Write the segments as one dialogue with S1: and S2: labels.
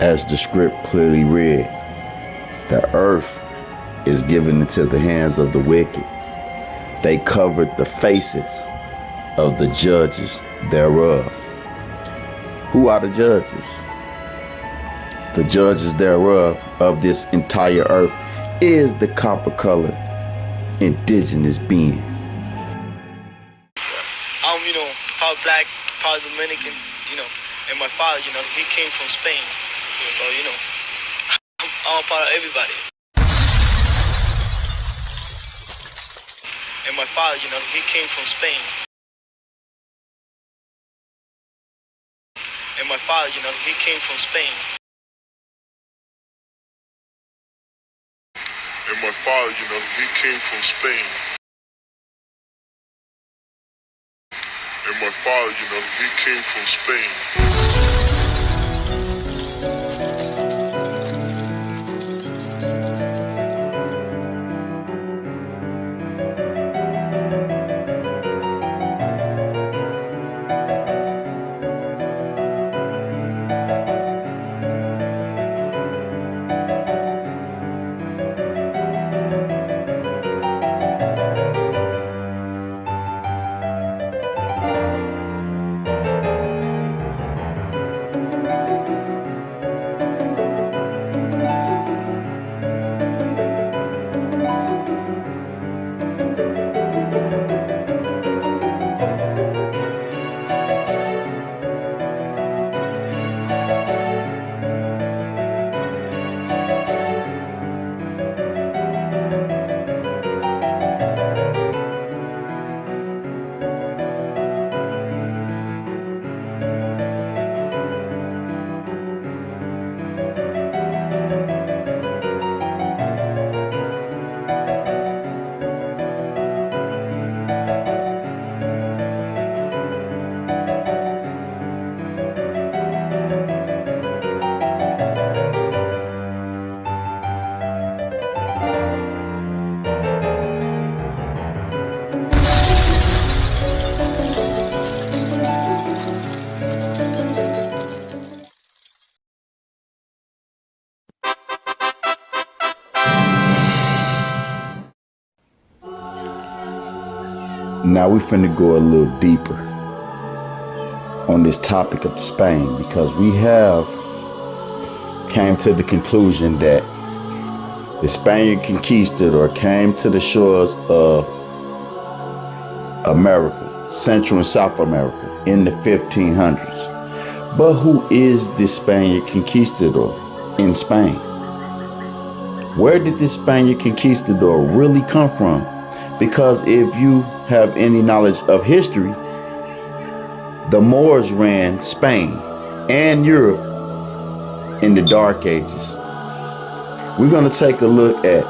S1: As the script clearly read, the earth is given into the hands of the wicked. They covered the faces of the judges thereof. Who are the judges? The judges thereof of this entire earth is the copper-colored indigenous being.
S2: Part black, part Dominican, and my father, he came from Spain. So, I'm all part of everybody. And my father, he came from Spain. And my father, he came from Spain.
S3: And my father, he came from Spain. And my father, he came from Spain.
S1: Now we finna go a little deeper on this topic of Spain, because we have came to the conclusion that the Spaniard conquistador came to the shores of America, Central and South America, in the 1500s. But who is this Spaniard conquistador in Spain? Where did this Spaniard conquistador really come from? Because if you have any knowledge of history, the Moors ran Spain and Europe in the Dark Ages. We're going to take a look at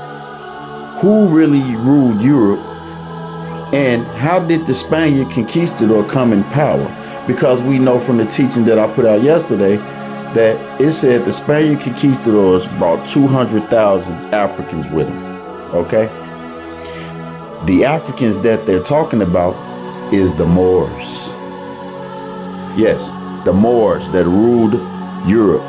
S1: who really ruled Europe and how did the Spaniard conquistador come in power? Because we know from the teaching that I put out yesterday that it said the Spaniard conquistadors brought 200,000 Africans with them. Okay? The Africans that they're talking about is the Moors. Yes, the Moors that ruled Europe.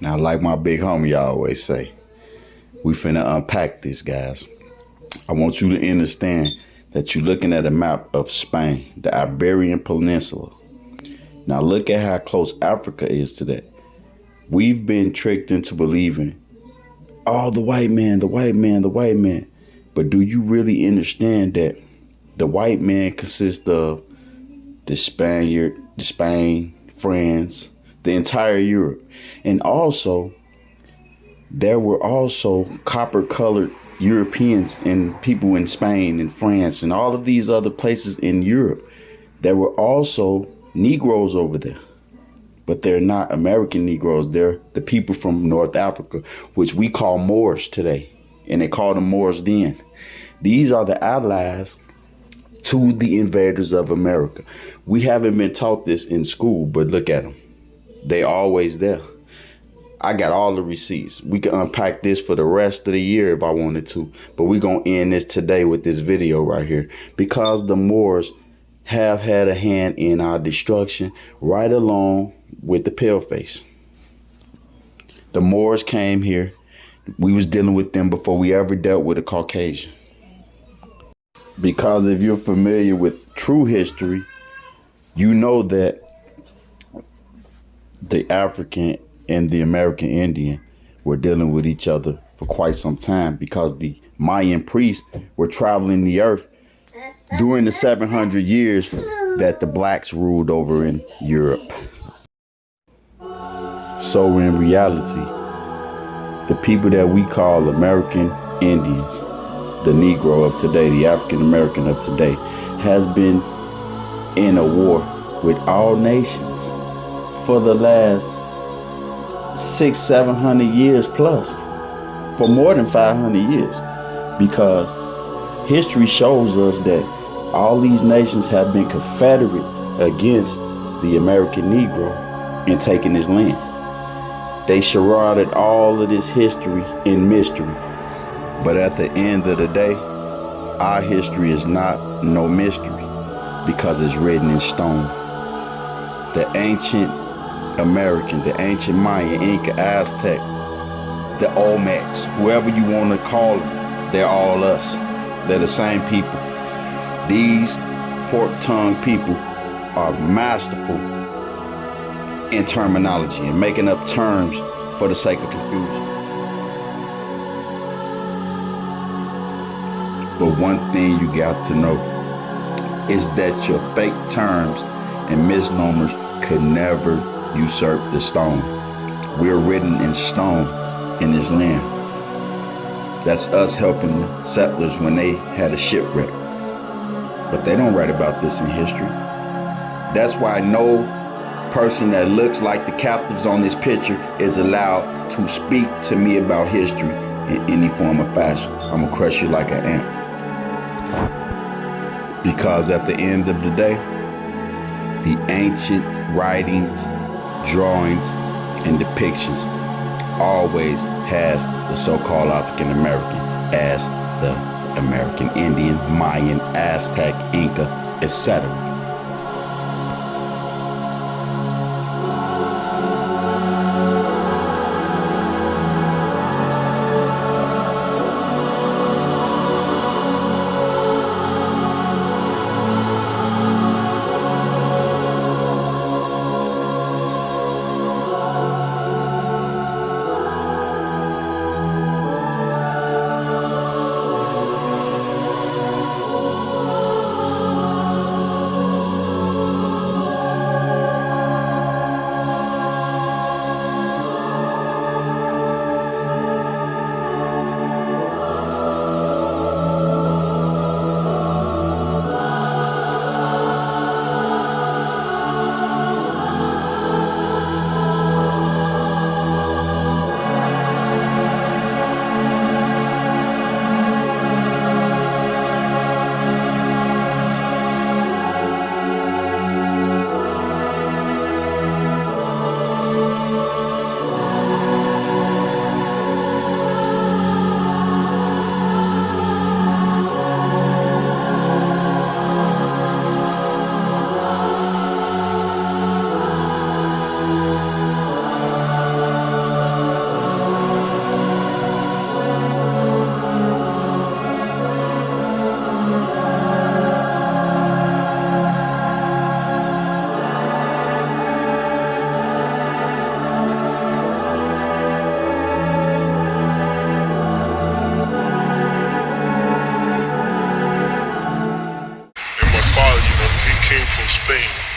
S1: Now, like my big homie always say, we finna unpack this, guys. I want you to understand that you're looking at a map of Spain, the Iberian Peninsula. Now look at how close Africa is to that. We've been tricked into believing, oh, the white man, the white man, the white man. But do you really understand that the white man consists of the Spaniard, the Spain, France, the entire Europe. And also, there were also copper-colored Europeans and people in Spain and France and all of these other places in Europe. There were also Negroes over there. But they're not American Negroes. They're the people from North Africa, which we call Moors today. And they called them Moors then. These are the allies to the invaders of America. We haven't been taught this in school, but look at them. They always there. I got all the receipts. We can unpack this for the rest of the year if I wanted to, but we're going to end this today with this video right here, because the Moors have had a hand in our destruction right along with the paleface. The Moors came here. We was dealing with them before we ever dealt with a Caucasian. Because if you're familiar with true history, you know that the African and the American Indian were dealing with each other for quite some time, because the Mayan priests were traveling the earth during the 700 years that the blacks ruled over in Europe. So in reality, the people that we call American Indians, the Negro of today, the African American of today, has been in a war with all nations for the last 600-700 years plus, for more than 500 years, because history shows us that all these nations have been confederate against the American Negro in taking his land. They charaded all of this history in mystery. But at the end of the day, our history is not no mystery, because it's written in stone. The ancient American, the ancient Maya, Inca, Aztec, the Olmecs, whoever you want to call them, they're all us. They're the same people. These fork-tongued people are masterful in terminology and making up terms for the sake of confusion. But one thing you got to know is that your fake terms and misnomers could never usurp the stone. We're written in stone in this land. That's us helping the settlers when they had a shipwreck. But they don't write about this in history. That's why no person that looks like the captives on this picture is allowed to speak to me about history in any form or fashion. I'm gonna crush you like an ant. Because at the end of the day, the ancient writings, drawings, and depictions always has the so-called African American as the American Indian, Mayan, Aztec, Inca, etc.
S3: came from Spain.